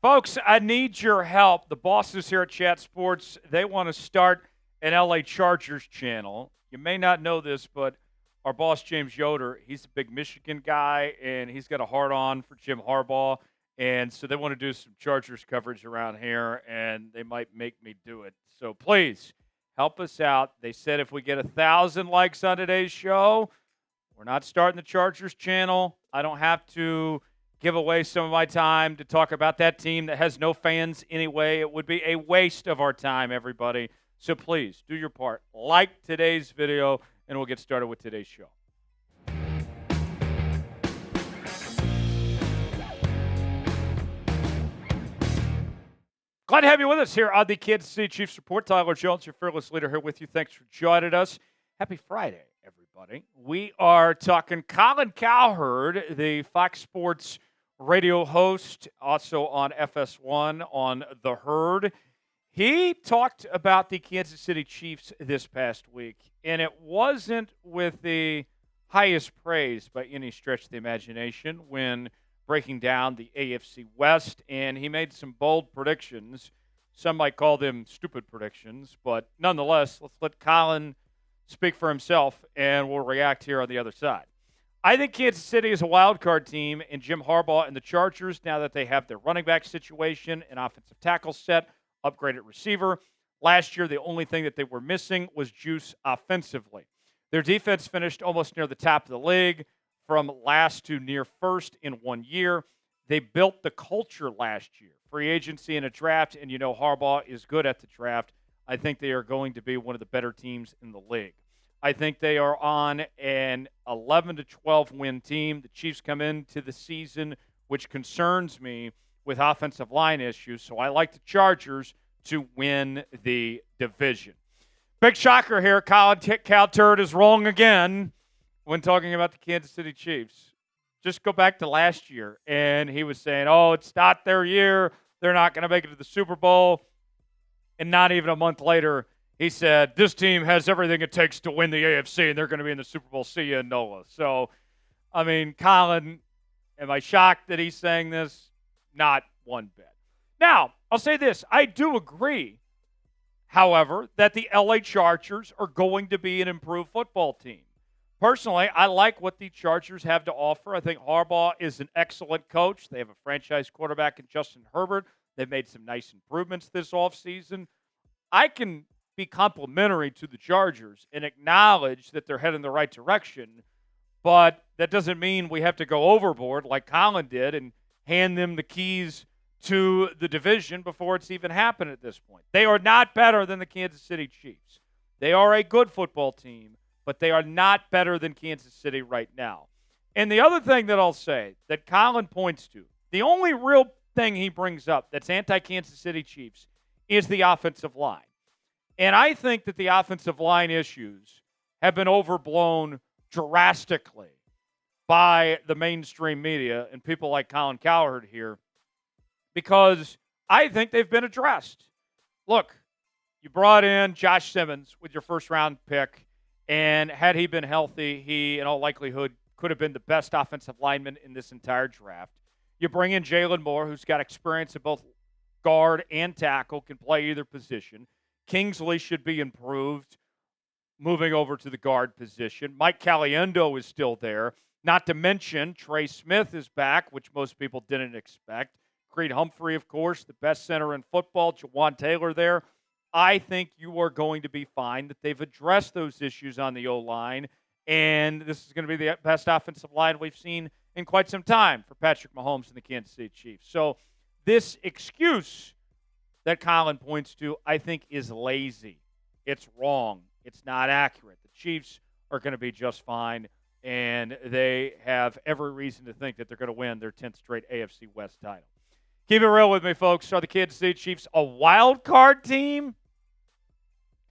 Folks, I need your help. The bosses here at Chat Sports, they want to start an LA Chargers channel. You may not know this, but our boss, James Yoder, he's a big Michigan guy, and he's got a hard on for Jim Harbaugh. And so they want to do some Chargers coverage around here, and they might make me do it. So please help us out. They said if we get 1,000 likes on today's show, we're not starting the Chargers channel. I don't have to give away some of my time to talk about that team that has no fans anyway. It would be a waste of our time, everybody. So please do your part. Like today's video, and we'll get started with today's show. Glad to have you with us here on the Kansas City Chiefs Report. Tyler Jones, your fearless leader, here with you. Thanks for joining us. Happy Friday, everybody. We are talking Colin Cowherd, the Fox Sports radio host, also on FS1 on The Herd. He talked about the Kansas City Chiefs this past week, and it wasn't with the highest praise by any stretch of the imagination when breaking down the AFC West, and he made some bold predictions. Some might call them stupid predictions, but nonetheless, let's let Colin speak for himself, and we'll react here on the other side. I think Kansas City is a wild card team, and Jim Harbaugh and the Chargers, now that they have their running back situation and offensive tackle set, upgraded receiver. Last year, the only thing that they were missing was juice offensively. Their defense finished almost near the top of the league, from last to near first in 1 year. They built the culture last year, free agency and a draft, and you know Harbaugh is good at the draft. I think they are going to be one of the better teams in the league. I think they are on an 11 to 12 win team. The Chiefs come into the season, which concerns me with offensive line issues, so I like the Chargers to win the division. Big shocker here. Colin Cowherd is wrong again when talking about the Kansas City Chiefs. Just go back to last year, and he was saying, oh, it's not their year. They're not going to make it to the Super Bowl. And not even a month later, he said, this team has everything it takes to win the AFC, and they're going to be in the Super Bowl. See you in NOLA. So, I mean, Colin, am I shocked that he's saying this? Not one bit. Now, I'll say this. I do agree, however, that the LA Chargers are going to be an improved football team. Personally, I like what the Chargers have to offer. I think Harbaugh is an excellent coach. They have a franchise quarterback in Justin Herbert. They've made some nice improvements this offseason. I can be complimentary to the Chargers and acknowledge that they're heading in the right direction, but that doesn't mean we have to go overboard like Colin did and hand them the keys to the division before it's even happened at this point. They are not better than the Kansas City Chiefs. They are a good football team, but they are not better than Kansas City right now. And the other thing that I'll say that Colin points to, the only real thing he brings up that's anti-Kansas City Chiefs is the offensive line. And I think that the offensive line issues have been overblown drastically by the mainstream media and people like Colin Cowherd here, because I think they've been addressed. Look, you brought in Josh Simmons with your first-round pick, and had he been healthy, he, in all likelihood, could have been the best offensive lineman in this entire draft. You bring in Jalen Moore, who's got experience at both guard and tackle, can play either position. Kingsley should be improved, moving over to the guard position. Mike Caliendo is still there. Not to mention, Trey Smith is back, which most people didn't expect. Creed Humphrey, of course, the best center in football. Jawan Taylor there. I think you are going to be fine, that they've addressed those issues on the O-line, and this is going to be the best offensive line we've seen in quite some time for Patrick Mahomes and the Kansas City Chiefs. So this excuse that Colin points to, I think, is lazy. It's wrong. It's not accurate. The Chiefs are going to be just fine, and they have every reason to think that they're going to win their 10th straight AFC West title. Keep it real with me, folks. Are the Kansas City Chiefs a wild card team?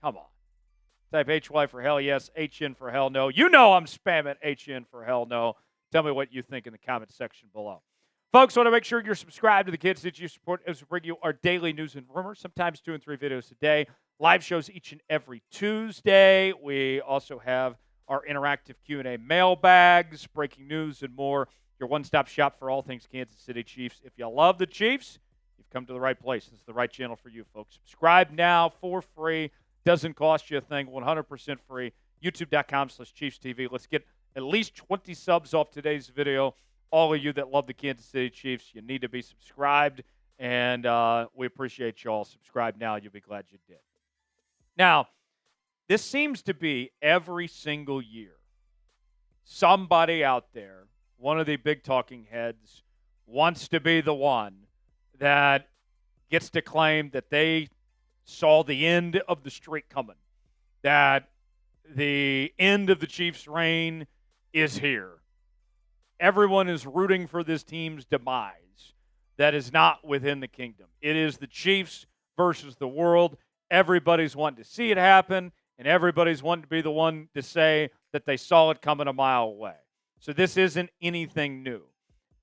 Come on. Type HY for hell yes, HN for hell no. You know I'm spamming HN for hell no. Tell me what you think in the comment section below. Folks, want to make sure you're subscribed to the Kansas City Chiefs Report as we bring you our daily news and rumors, sometimes 2 and 3 videos a day. Live shows each and every Tuesday. We also have our interactive Q&A mailbags, breaking news, and more. Your one-stop shop for all things Kansas City Chiefs. If you love the Chiefs, you've You've come to the right place. This is the right channel for you, folks. Subscribe now for free. Doesn't cost you a thing. 100% free. YouTube.com/ChiefsTV. Let's get at least 20 subs off today's video. All of you that love the Kansas City Chiefs, you need to be subscribed, and we appreciate you all. Subscribe now. You'll be glad you did. Now, this seems to be every single year. Somebody out there, one of the big talking heads, wants to be the one that gets to claim that they saw the end of the streak coming, that the end of the Chiefs' reign is here. Everyone is rooting for this team's demise that is not within the kingdom. It is the Chiefs versus the world. Everybody's wanting to see it happen, and everybody's wanting to be the one to say that they saw it coming a mile away. So this isn't anything new.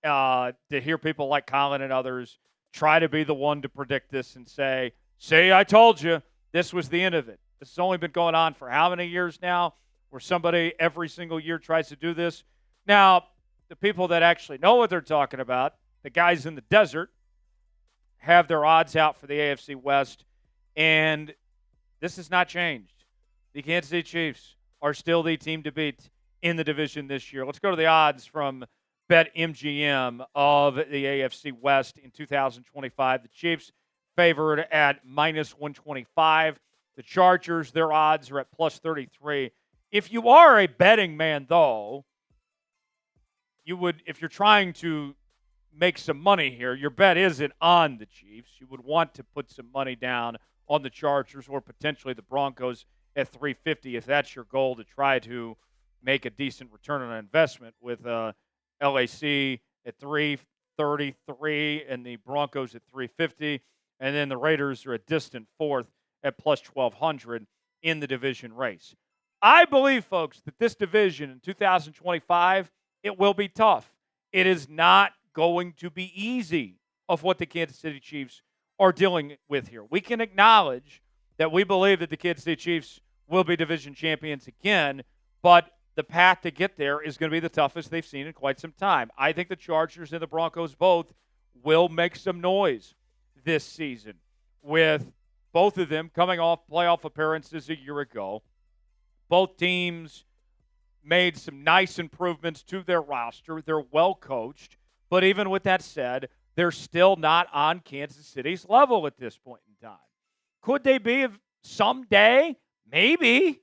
To hear people like Colin and others try to be the one to predict this and say, see, I told you, this was the end of it. This has only been going on for how many years now, where somebody every single year tries to do this? Now, the people that actually know what they're talking about, the guys in the desert, have their odds out for the AFC West, and this has not changed. The Kansas City Chiefs are still the team to beat in the division this year. Let's go to the odds from BetMGM of the AFC West in 2025. The Chiefs favored at -125. The Chargers, their odds are at +33. If you are a betting man, though, you would, if you're trying to make some money here, your bet isn't on the Chiefs. You would want to put some money down on the Chargers or potentially the Broncos at 350 if that's your goal, to try to make a decent return on investment, with LAC at 333 and the Broncos at 350. And then the Raiders are a distant fourth at +1,200 in the division race. I believe, folks, that this division in 2025, it will be tough. It is not going to be easy of what the Kansas City Chiefs are dealing with here. We can acknowledge that we believe that the Kansas City Chiefs will be division champions again, but the path to get there is going to be the toughest they've seen in quite some time. I think the Chargers and the Broncos both will make some noise this season, with both of them coming off playoff appearances a year ago. Both teams made some nice improvements to their roster. They're well coached, but even with that said, they're still not on Kansas City's level at this point in time. Could they be someday? Maybe.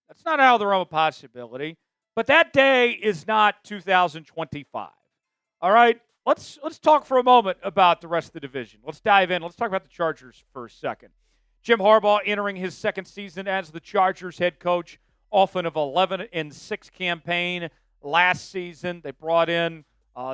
That's not out of the realm of possibility. But that day is not 2025. All right? Let's talk for a moment about the rest of the division. Let's dive in. Let's talk about the Chargers for a second. Jim Harbaugh entering his second season as the Chargers head coach, off of 11-6 campaign last season. They brought in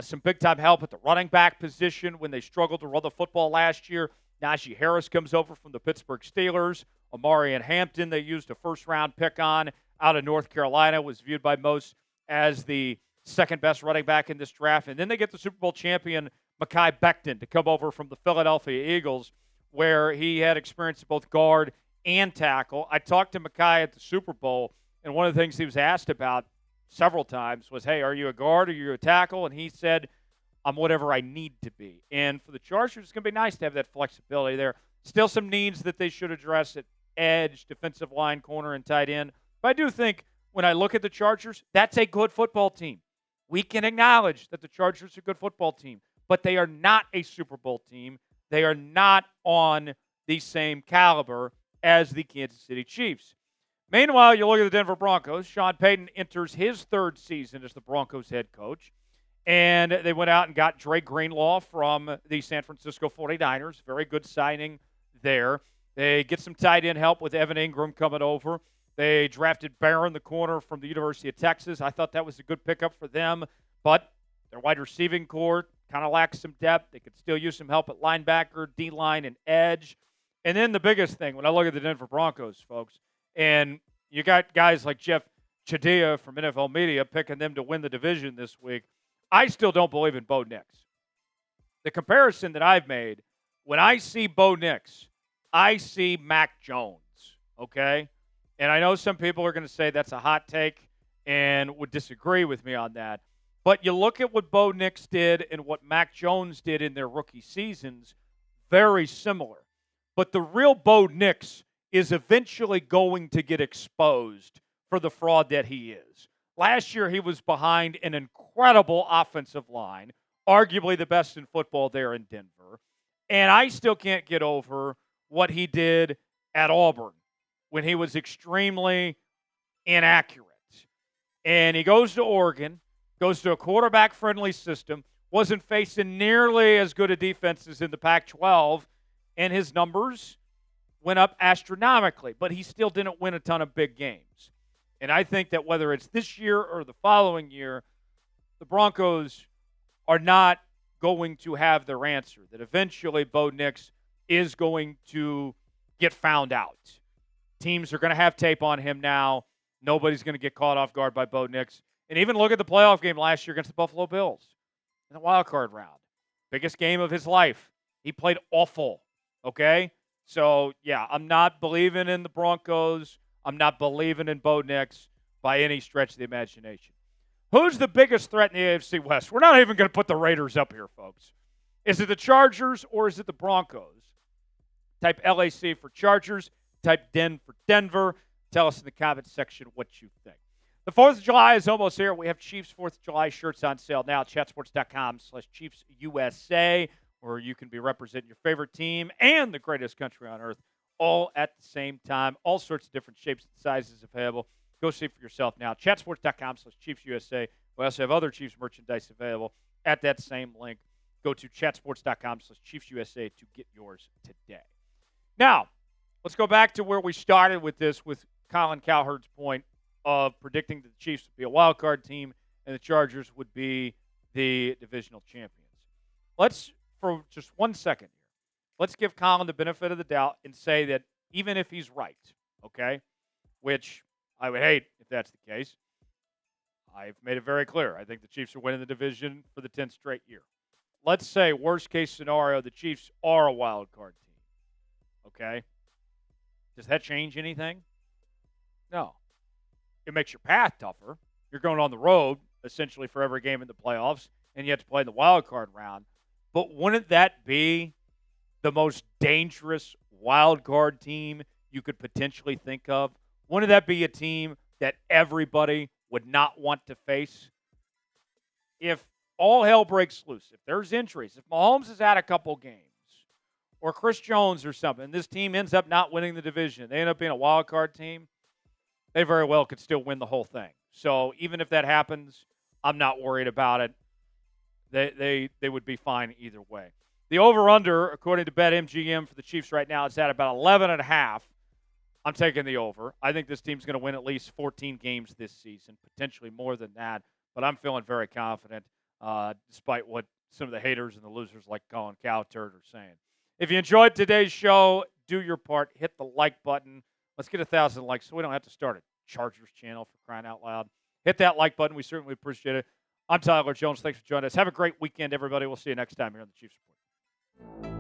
some big-time help at the running back position when they struggled to run the football last year. Najee Harris comes over from the Pittsburgh Steelers. Omarion Hampton, they used a first-round pick on out of North Carolina, was viewed by most as the second-best running back in this draft. And then they get the Super Bowl champion, Mekhi Becton, to come over from the Philadelphia Eagles, where he had experience at both guard and tackle. I talked to Mekhi at the Super Bowl, and one of the things he was asked about several times was, hey, are you a guard or are you a tackle? And he said, I'm whatever I need to be. And for the Chargers, it's going to be nice to have that flexibility there. Still some needs that they should address at edge, defensive line, corner, and tight end. But I do think when I look at the Chargers, that's a good football team. We can acknowledge that the Chargers are a good football team, but they are not a Super Bowl team. They are not on the same caliber as the Kansas City Chiefs. Meanwhile, you look at the Denver Broncos. Sean Payton enters his third season as the Broncos head coach. And they went out and got Dre Greenlaw from the San Francisco 49ers. Very good signing there. They get some tight end help with Evan Ingram coming over. They drafted Barron, the corner from the University of Texas. I thought that was a good pickup for them. But their wide receiving core kind of lacks some depth. They could still use some help at linebacker, D-line, and edge. And then the biggest thing, when I look at the Denver Broncos, folks, and you got guys like Jeff Chadia from NFL Media picking them to win the division this week, I still don't believe in Bo Nix. The comparison that I've made, when I see Bo Nix, I see Mac Jones, okay? And I know some people are going to say that's a hot take and would disagree with me on that. But you look at what Bo Nix did and what Mac Jones did in their rookie seasons, very similar. But the real Bo Nix is eventually going to get exposed for the fraud that he is. Last year, he was behind an incredible offensive line, arguably the best in football there in Denver. And I still can't get over what he did at Auburn when he was extremely inaccurate. And he goes to Oregon, goes to a quarterback-friendly system, wasn't facing nearly as good a defenses in the Pac-12, and his numbers went up astronomically, but he still didn't win a ton of big games. And I think that whether it's this year or the following year, the Broncos are not going to have their answer, that eventually Bo Nix is going to get found out. Teams are going to have tape on him now. Nobody's going to get caught off guard by Bo Nix. And even look at the playoff game last year against the Buffalo Bills in the wild card round. Biggest game of his life. He played awful, okay? So, yeah, I'm not believing in the Broncos. I'm not believing in Bo Nix by any stretch of the imagination. Who's the biggest threat in the AFC West? We're not even going to put the Raiders up here, folks. Is it the Chargers or is it the Broncos? Type LAC for Chargers. Type Den for Denver. Tell us in the comments section what you think. The 4th of July is almost here. We have Chiefs 4th of July shirts on sale now at chatsports.com/ChiefsUSA, where you can be representing your favorite team and the greatest country on earth all at the same time. All sorts of different shapes and sizes available. Go see for yourself now. Chatsports.com/ChiefsUSA. We also have other Chiefs merchandise available at that same link. Go to chatsports.com/ChiefsUSA to get yours today. Now, let's go back to where we started with this, with Colin Cowherd's point of predicting that the Chiefs would be a wild card team and the Chargers would be the divisional champions. Let's, for just 1 second here, let's give Colin the benefit of the doubt and say that even if he's right, okay, which I would hate if that's the case, I've made it very clear. I think the Chiefs are winning the division for the 10th straight year. Let's say, worst case scenario, the Chiefs are a wild card team, okay? Does that change anything? No. It makes your path tougher. You're going on the road, essentially, for every game in the playoffs, and you have to play in the wild card round. But wouldn't that be the most dangerous wild card team you could potentially think of? Wouldn't that be a team that everybody would not want to face? If all hell breaks loose, if there's injuries, if Mahomes is out a couple games, or Chris Jones or something, and this team ends up not winning the division, they end up being a wild card team, they very well could still win the whole thing. So even if that happens, I'm not worried about it. They would be fine either way. The over-under, according to BetMGM for the Chiefs right now, is at about 11.5. I'm taking the over. I think this team's going to win at least 14 games this season, potentially more than that. But I'm feeling very confident, despite what some of the haters and the losers like Colin Cowherd are saying. If you enjoyed today's show, do your part. Hit the like button. Let's get 1,000 likes so we don't have to start a Chargers channel, for crying out loud. Hit that like button. We certainly appreciate it. I'm Tyler Jones. Thanks for joining us. Have a great weekend, everybody. We'll see you next time here on the Chiefs Report.